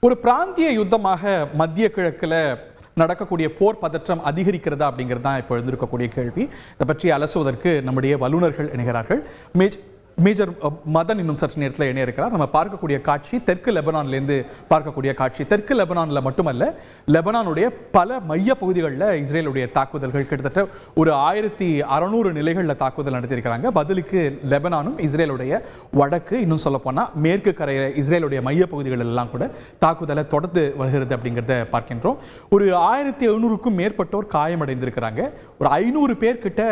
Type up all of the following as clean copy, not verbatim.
ஒரு பிராந்திய யுத்தமாக மத்திய கிழக்குல நடக்கக்கூடிய போர் பதற்றம் அதிகரிக்கிறதா அப்படிங்கிறது தான் இப்போ எழுந்திருக்கக்கூடிய கேள்வி. இதை பற்றி அலசுவதற்கு நம்முடைய வல்லுநர்கள் இணைகிறார்கள். மேஜர் மதன் இன்னும் சற்று நேரத்தில் இணைய இருக்கிறார். நம்ம பார்க்கக்கூடிய காட்சி தெற்கு லெபனான்லேருந்து பார்க்கக்கூடிய காட்சி. தெற்கு லெபனானில் மட்டுமல்ல, லெபனானுடைய பல மைய பகுதிகளில் இஸ்ரேலுடைய தாக்குதல்கள் கிட்டத்தட்ட ஒரு 1600 நிலைகளில் தாக்குதல் நடத்தியிருக்கிறாங்க. பதிலுக்கு லெபனானும் இஸ்ரேலுடைய வடக்கு, இன்னும் சொல்லப்போனால் மேற்கு கரையில் இஸ்ரேலுடைய மைய பகுதிகள் எல்லாம் கூட தாக்குதலை தொடர்ந்து வருகிறது அப்படிங்கிறத பார்க்கின்றோம். ஒரு 1700க்கும் மேற்பட்டோர் காயமடைந்திருக்கிறாங்க. ஒரு 500 பேர்கிட்ட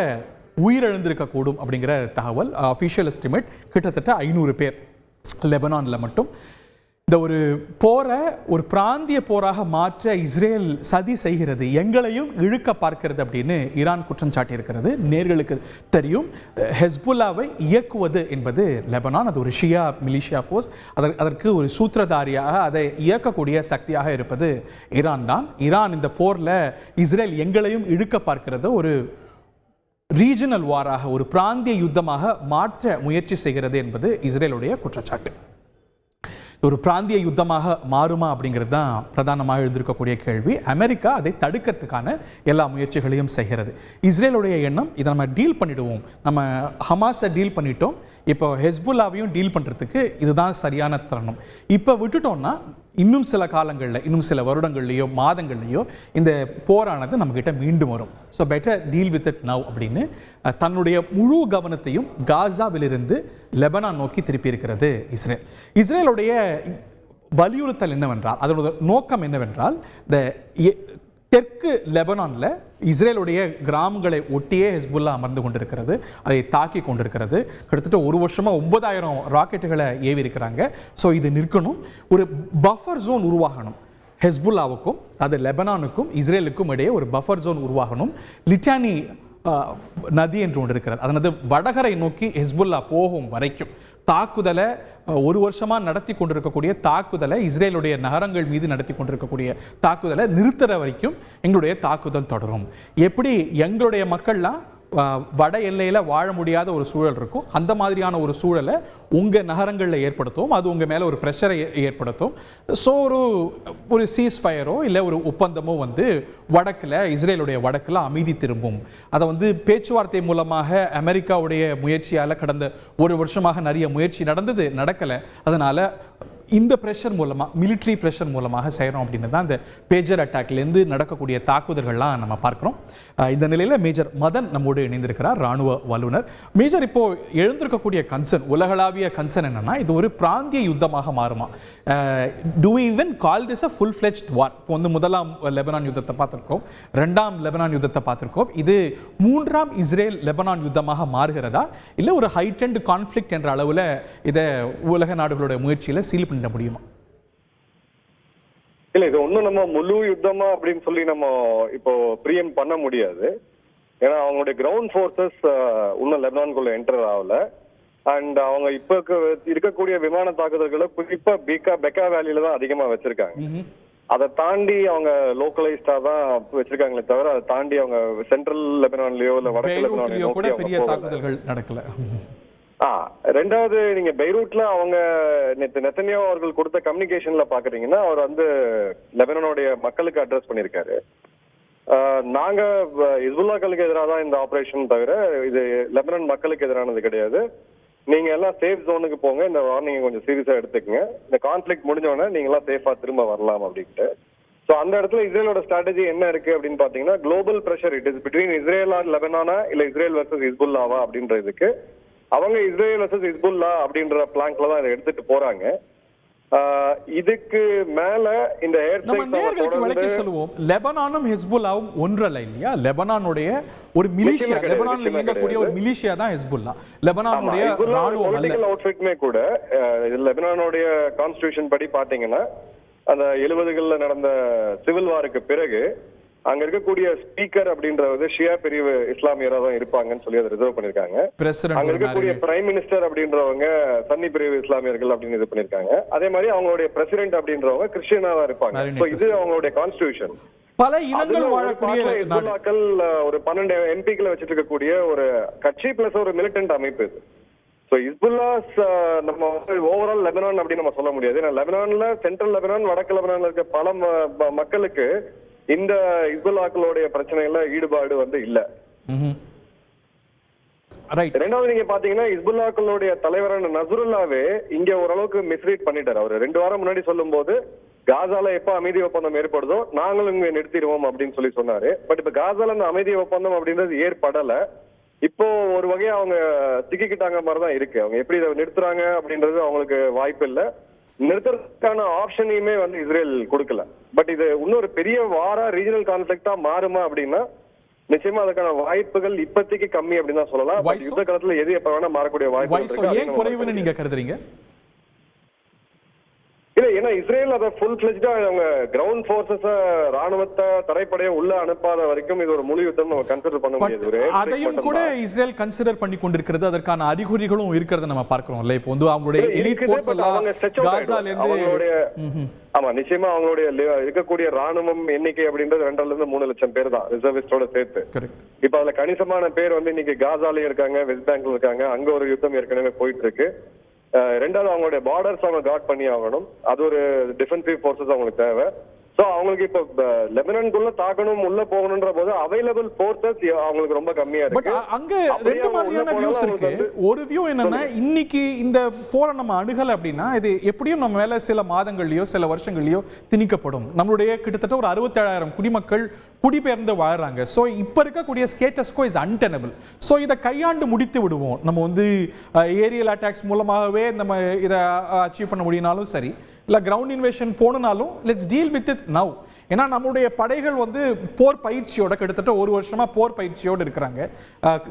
உயிரிழந்திருக்கக்கூடும் அப்படிங்கிற தகவல். அஃபிஷியல் எஸ்டிமேட் கிட்டத்தட்ட 500 பேர் லெபனானில் மட்டும். இந்த ஒரு போரை ஒரு பிராந்திய போராக மாற்ற இஸ்ரேல் சதி செய்கிறது, எங்களையும் இழுக்க பார்க்கிறது அப்படின்னு ஈரான் குற்றம் சாட்டியிருக்கிறது. நேர்களுக்கு தெரியும், ஹெஸ்புல்லாவை இயக்குவது என்பது லெபனான். அது ஒரு ஷியா மிலிஷியா ஃபோர்ஸ். அதற்கு ஒரு சூத்திரதாரியாக அதை இயக்கக்கூடிய சக்தியாக இருப்பது ஈரான் தான். ஈரான் இந்த போரில் இஸ்ரேல் எங்களையும் இழுக்க பார்க்கிறது ஒரு ரீஜனல் வாராக, ஒரு பிராந்திய யுத்தமாக மாற்ற முயற்சி செய்கிறது என்பது இஸ்ரேலுடைய குற்றச்சாட்டு. ஒரு பிராந்திய யுத்தமாக மாறுமா அப்படிங்கிறது தான் பிரதானமாக எழுந்திருக்கக்கூடிய கேள்வி. அமெரிக்கா அதை தடுக்கிறதுக்கான எல்லா முயற்சிகளையும் செய்கிறது. இஸ்ரேலுடைய எண்ணம், இதை நம்ம டீல் பண்ணிடுவோம், நம்ம ஹமாஸை டீல் பண்ணிட்டோம், இப்போ ஹெஸ்புல்லாவையும் டீல் பண்ணுறதுக்கு இதுதான் சரியான தருணம். இப்போ விட்டுட்டோம்னா இன்னும் சில காலங்களில், இன்னும் சில வருடங்கள்லையோ மாதங்கள்லையோ இந்த போரானது நம்மக்கிட்ட மீண்டும் வரும். So better deal with it now அப்படின்னு தன்னுடைய முழு கவனத்தையும் காசாவிலிருந்து லெபனான் நோக்கி திருப்பி இருக்கிறது இஸ்ரேல். இஸ்ரேலுடைய வலியுறுத்தல் என்னவென்றால், அதனோட நோக்கம் என்னவென்றால், இந்த தெற்கு லெபனானில் இஸ்ரேலுடைய கிராமங்களை ஒட்டியே ஹெஸ்புல்லா அமர்ந்து கொண்டிருக்கிறது, அதை தாக்கி கொண்டிருக்கிறது. கிட்டத்தட்ட ஒரு வருஷமாக 9000 ராக்கெட்டுகளை ஏவி இருக்கிறாங்க. ஸோ இது நிற்கணும், ஒரு பஃபர் ஜோன் உருவாகணும். ஹெஸ்புல்லாவுக்கும் அது லெபனானுக்கும் இஸ்ரேலுக்கும் இடையே ஒரு பஃபர் ஜோன் உருவாகணும். லிட்டானி நதி என்று ஒன்று இருக்கிறது, அதனது வடகரை நோக்கி ஹெஸ்புல்லா போகும் வரைக்கும் தாக்குதலை ஒரு வருஷமாக நடத்தி கொண்டிருக்கக்கூடிய தாக்குதலை, இஸ்ரேலுடைய நகரங்கள் மீது நடத்தி கொண்டிருக்கக்கூடிய தாக்குதலை நிறுத்துற வரைக்கும் எங்களுடைய தாக்குதல் தொடரும். எப்படி எங்களுடைய மக்கள்லாம் வட எல்லையில் வாழ முடியாத ஒரு சூழல் இருக்கும், அந்த மாதிரியான ஒரு சூழலை உங்கள் நகரங்களில் ஏற்படுத்தும், அது உங்கள் மேலே ஒரு ப்ரெஷரை ஏற்படுத்தும். ஸோ ஒரு சீஸ்ஃபயரோ இல்லை ஒரு ஒப்பந்தமோ வடக்கில், இஸ்ரேலுடைய வடக்கில் அமைதி திரும்பும். அதை பேச்சுவார்த்தை மூலமாக அமெரிக்காவுடைய முயற்சியால் கடந்த ஒரு வருஷமாக நிறைய முயற்சி நடந்தது, நடக்கலை. அதனால் இந்த ப்ரெஷர் மூலமாக, மிலிட்ரி ப்ரெஷர் மூலமாக செய்கிறோம் அப்படின்னு தான் இந்த பேஜர் அட்டாக்லேருந்து நடக்கக்கூடிய தாக்குதல்கள்லாம் நம்ம பார்க்குறோம். இந்த நிலையில் மேஜர் மதன் நம்மோடு இணைந்திருக்கிறார், இராணுவ வல்லுநர். மேஜர், இப்போ எழுந்திருக்கக்கூடிய கன்சர்ன், உலகளாவிய கன்சர்ன் என்னன்னா, இது ஒரு பிராந்திய யுத்தமாக மாறுமா? Do we even call this a full fledged war? இப்போ முதலாம் லெபனான் யுத்தத்தை பார்த்துருக்கோம், ரெண்டாம் லெபனான் யுத்தத்தை பார்த்துருக்கோம். இது மூன்றாம் இஸ்ரேல் லெபனான் யுத்தமாக மாறுகிறதா, இல்லை ஒரு ஹைட்டண்ட் கான்ஃப்ளிக்ட் என்ற அளவில் இதை உலக நாடுகளுடைய முயற்சியில் சீல் பண்ண முடியுமா? இல்ல, இது ஒண்ணும் நம்ம முழு யுத்தமா அப்படின்னு சொல்லி நம்ம இப்போ பிரியம் பண்ண முடியாது. ஏன்னா அவங்களுடைய கிரவுண்ட் போர்சஸ் இன்னும் லெபனான்குள்ள என்டர் ஆகல. அண்ட் அவங்க இப்ப இருக்கக்கூடிய விமான தாக்குதல்களை குறிப்பா பெக்கா வேலியில தான் அதிகமா வச்சிருக்காங்க. அதை தாண்டி அவங்க லோக்கலைஸ்டா தான் வச்சிருக்காங்களே தவிர, அதை தாண்டி அவங்க சென்ட்ரல் லெபனான்லயோ இல்ல வடக்கு லெபனான்லயோ கூட பெரிய தாக்குதல்கள் நடக்கல. ரெண்டாவது, நீங்க பெய்ரூட்ல அவங்க நெத்தன்யாஹூ அவர்கள் கொடுத்த கம்யூனிகேஷன்ல பாக்குறீங்கன்னா, அவர் லெபனானுடைய மக்களுக்கு அட்ரஸ் பண்ணிருக்காரு, நாங்க ஹிஸ்புல்லாக்களுக்கு எதிராக தான் இந்த ஆபரேஷன் தவிர இது லெபனான் மக்களுக்கு எதிரானது கிடையாது. நீங்க எல்லாம் சேஃப் ஜோனுக்கு போங்க, இந்த வார்னிங் கொஞ்சம் சீரியஸா எடுத்துக்கங்க, இந்த கான்ஃபிளிக்ட் முடிஞ்சோடனே நீங்க எல்லாம் சேஃபா திரும்ப வரலாம் அப்படின்ட்டு. ஸோ அந்த இடத்துல இஸ்ரேலோட ஸ்ட்ராட்டஜி என்ன இருக்கு அப்படின்னு பாத்தீங்கன்னா, global pressure it is between Israel or லெபனானா இல்ல இஸ்ரேல் வர்சஸ் ஹிஸ்புல்லாவா அப்படின்றதுக்கு அவங்க இஸ்ரேல் வர்சஸ் ஹிஸ்புல்லா அப்படின்ற பிளாங்க்ல தான் இதை எடுத்துட்டு போறாங்க. இதுக்கு மேல இந்த விளக்கி சொல்லுவோம், லெபனானும் ஹிஸ்புல்லாவும் ஒன்றல்ல இல்லையா? லெபனானுடைய ஒரு மிலிஷியா, லெபனான்ல இயங்கக்கூடிய ஒரு மிலிஷியா தான் ஹிஸ்புல்லா. லெபனானுடைய பொலிட்டிக்கல் அவுட்ஃபிட்மே கூட லெபனானுடைய கான்ஸ்டிடியூஷன் படி பாத்தீங்கன்னா, அந்த 70களில் நடந்த சிவில் வாருக்கு பிறகு அங்க இருக்கக்கூடிய ஸ்பீக்கர் அப்படின்றது ஷியா பிரிவு இஸ்லாமியரா தான் இருப்பாங்கன்னு சொல்லி அதை ரிசர்வ் பண்ணிருக்காங்க. அங்க இருக்கக்கூடிய பிரைம் மினிஸ்டர் அப்படின்றவங்க சன்னி பிரிவு இஸ்லாமியர்கள் அப்படின்னு இது பண்ணிருக்காங்க. அதே மாதிரி அவங்களுடைய பிரசிடென்ட் அப்படின்றவங்க கிறிஸ்டியனா தான் இருப்பாங்க. இது அவங்களுடைய கான்ஸ்டிடியூஷன். பல இனங்கள் வாழக்கூடிய ஒரு 12 எம்பிக்களை வச்சிட்டு இருக்கக்கூடிய ஒரு கட்சி பிளஸ் ஒரு மிலிட்டன்ட் அமைப்பு இது. ஸோ இஸ்புல்லாஸ் நம்ம வந்து ஓவரால் லெபனான் அப்படின்னு நம்ம சொல்ல முடியாது. ஏன்னா லெபனான்ல சென்ட்ரல் லெபனான், வடக்கு லெபனான்ல இருக்க பல மக்களுக்கு இந்த இஸ்புல்லாக்களுடைய பிரச்சனையில ஈடுபாடு வந்து இல்ல. ரெண்டாவது நீங்க பாத்தீங்கன்னா இஸ்புல்லாக்களுடைய தலைவரான நசருல்லாவே இங்க ஓரளவுக்கு மிஸ்ரீட் பண்ணிட்டாரு. அவர் 2 வாரம் முன்னாடி சொல்லும் போது காசால எப்ப அமைதி ஒப்பந்தம் ஏற்படுதோ நாங்களும் இங்க நிறுத்திடுவோம் அப்படின்னு சொல்லி சொன்னாரு. பட் இப்ப காசால அந்த அமைதி ஒப்பந்தம் அப்படின்றது ஏற்படல. இப்போ ஒரு வகையா அவங்க சிக்கிக்கிட்டாங்க மாதிரிதான் இருக்கு. அவங்க எப்படி இதை நிறுத்துறாங்க அப்படின்றது அவங்களுக்கு வாய்ப்பு இல்லை. நிறுத்துறதுக்கான ஆப்ஷனையுமே வந்து இஸ்ரேல் கொடுக்கல. பட் இது இன்னொரு பெரிய வாரா ரீஜனல் கான்ஃபிளிக்டா மாறுமா அப்படின்னா நிச்சயமா அதுக்கான வாய்ப்புகள் இப்போதைக்கு கம்மி அப்படின்னு தான் சொல்லலாம். யுத்த காலத்துல எது எப்ப வேணா மாறக்கூடிய வாய்ப்பு. ஏன் குறைவுன்னு நீங்க கருதுறீங்க? இல்ல, ஏன்னா இஸ்ரேல் அதை ஃபுல் ஃபிளெஜ்டா அவங்க கிரவுண்ட் போர்சஸ் ராணுவத்தை தரைப்படைய உள்ள அனுப்பாத வரைக்கும் இது ஒரு முழு யுத்தம் நம்ம கன்சிடர் பண்ண முடியாது. அதையும் கூட இஸ்ரேல் கன்சிடர் பண்ணி கொண்டிருக்கிறது. அதற்கான அறிகுறிகளும் இருக்கிறத நம்ம பார்க்கிறோம்ல. இப்போ வந்து அவங்களுடைய எலிட் ஃபோர்ஸ் எல்லாம் காசால இருந்து ஆமா நிச்சயமா அவங்களுடைய இருக்கக்கூடிய ராணுவம் எண்ணிக்கை அப்படின்றது 2 to 3 லட்சம் பேர் தான் ரிசர்விஸ்டோட சேர்த்து. இப்ப அதுல கணிசமான பேர் வந்து இன்னைக்கு காசாலயும் இருக்காங்க, வெஸ்ட் பேங்க்ல இருக்காங்க. அங்க ஒரு யுத்தம் ஏற்கனவே போயிட்டு இருக்கு. ரெண்டாவது அவங்களுடைய பார்டர்ஸ் அவங்க காட் பண்ணி ஆகணும். அது ஒரு டிஃபென்சிவ் போர்சஸ் அவங்களுக்கு தேவை. சோ அவங்களுக்கு இப்ப லெபனானுக்குள்ள தாக்கணும், உள்ள போகணும்ன்ற போது அவைலபிள் போர்சஸ் அவங்களுக்கு ரொம்ப கம்மியா இருக்கு. அங்க 2 மாதிரியான வியூஸ் இருக்கு. ஒரு வியூ என்னன்னா, இன்னைக்கு இந்த போரை நம்ம அணுகல அப்படின்னா இது எப்படியும் நம்ம மேல சில மாதங்கள்லயோ சில வருஷங்கள்லயோ திணிக்கப்படும். நம்மளுடைய கிட்டத்தட்ட ஒரு 67,000 குடிமக்கள் குடிபெயர்ந்து வாழ்றாங்க. ஸோ இப்போ இருக்கக்கூடிய ஸ்டேட்டஸ்கோ இஸ் அன்டெனபிள். ஸோ இதை கையாண்டு முடித்து விடுவோம். நம்ம வந்து ஏரியல் அட்டாக்ஸ் மூலமாகவே நம்ம இதை அச்சீவ் பண்ண முடியினாலும் சரி, இல்லை கிரவுண்ட் இன்வேஷன் போனாலும் let's deal with it now. ஏன்னா நம்மளுடைய படைகள் வந்து போர் பயிற்சியோட கிட்டத்தட்ட 1 வருஷமா போர் பயிற்சியோடு இருக்கிறாங்க.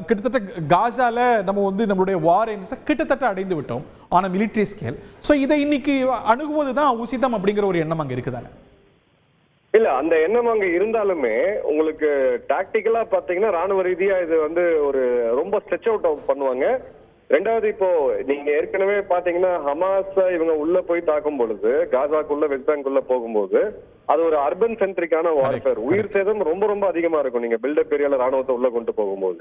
கிட்டத்தட்ட காசால நம்ம வந்து நம்மளுடைய வார் எய்ம்ஸை கிட்டத்தட்ட அடைந்து விட்டோம் ஆன மிலிட்ரி ஸ்கேல். ஸோ இதை இன்னைக்கு அணுகுவது தான் உசிதம் அப்படிங்கிற ஒரு எண்ணம் அங்கே இருக்குதானே? இல்ல, அந்த எண்ணம் அங்க இருந்தாலுமே உங்களுக்கு டாக்டிக்கலா பாத்தீங்கன்னா ராணுவ ரீதியா இது வந்து ஒரு ரொம்ப ஸ்ட்ரெச் அவுட் பண்ணுவாங்க. ரெண்டாவது இப்போ நீங்க ஏற்கனவே பாத்தீங்கன்னா ஹமாஸ் இவங்க உள்ள போய் தாக்கும் பொழுது காசாக்குள்ள வெஸ்ட் பேங்க்குள்ள போகும்போது அது ஒரு அர்பன் சென்ட்ரிக்கான வார்ஃபேர். உயிர் சேதம் ரொம்ப ரொம்ப அதிகமா இருக்கும் நீங்க பில்டப் ஏரியால ராணுவத்தை உள்ள கொண்டு போகும்போது.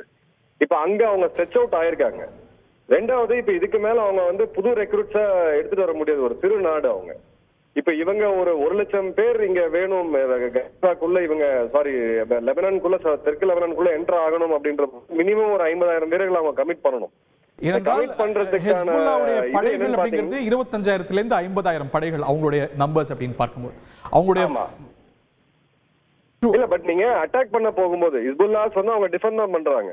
இப்ப அங்க அவங்க ஸ்ட்ரெச் அவுட் ஆயிருக்காங்க. ரெண்டாவது இப்ப இதுக்கு மேல அவங்க வந்து புது ரெக்ரூட்ஸா எடுத்துட்டு வர முடியாது. ஒரு சிறு நாடு அவங்க. இப்ப இவங்க ஒரு 1 லட்சம் பேர் இங்க வேணும் காசாக்குள்ள, இவங்க லெபனானுக்குள்ள தெற்கு லெபனானுக்குள்ள என்டர் ஆகணும் அப்படின்ற மினிமம் ஒரு 50,000 பேர்கள் அவங்க கமிட் பண்ணணும். படைகள் அப்படிங்கிறது 25,000 இருந்து 50,000 படைகள் அவங்களுடைய நம்பர்ஸ் அப்படின்னு பார்க்கும்போது அவங்களுடைய இல்ல. பட் நீங்க அட்டாக் பண்ண போகும்போது இஸ்புல்லாஸ் வந்து அவங்க டிஃபெண்ட் தான் பண்றாங்க.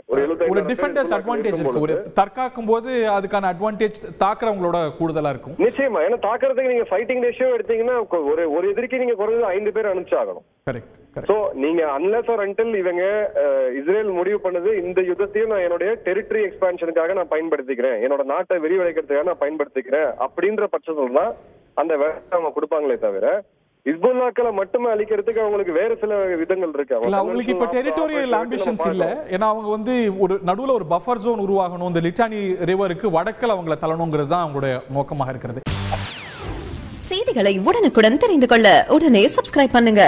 ஒரு டிஃபெண்டர்ஸ் அட்வான்டேஜ் இருக்கு. ஒரு தற்காக்கும் போது அதுக்கான அட்வான்டேஜ் தாக்குறவங்களோட கூடுதலா இருக்கும். நிச்சயமா. ஏன்னா தாக்குறதுக்கு நீங்க ஃபைட்டிங் ரேஷியோ எடுத்தீங்கன்னா ஒரு எதிரிக்கு நீங்க குறைஞ்சது 5 பேர் அனுப்பிச்சாகணும். கரெக்ட். சோ நீங்க அன்லெஸ் ஆர் அன்டில் இவங்க இஸ்ரேல் முடிவு பண்ணது இந்த யுத்தத்தையும் நான் என்னுடைய டெரிட்டரி எக்ஸ்பான்ஷனுக்காக நான் பயன்படுத்திக்கிறேன், என்னோட நாட்டை விரிவடைக்கிறதுக்காக நான் பயன்படுத்திக்கிறேன் அப்படின்ற பட்சத்துல தான் அந்த வேலை அவங்க கொடுப்பாங்களே தவிர இஸ்புல்லாக்களை மட்டுமே அழிக்கிறதுக்கு அவங்களுக்கு வேற சில விதங்கள் இருக்கு. அவங்களுக்கு இப்ப டெரிட்டோரியல் ஆம்பிஷன்ஸ் இல்ல. ஏன்னா அவங்க வந்து ஒரு நடுவுல ஒரு பஃபர் ஜோன் உருவாகணும், இந்த லிட்டானி ரிவருக்கு வடக்குல அவங்கள தள்ளணுங்கிறது தான் அவங்களுடைய நோக்கமாக இருக்கிறது. செய்திகளை உடனுக்குடன் தெரிந்து கொள்ள உடனே சப்ஸ்கிரைப் பண்ணுங்க.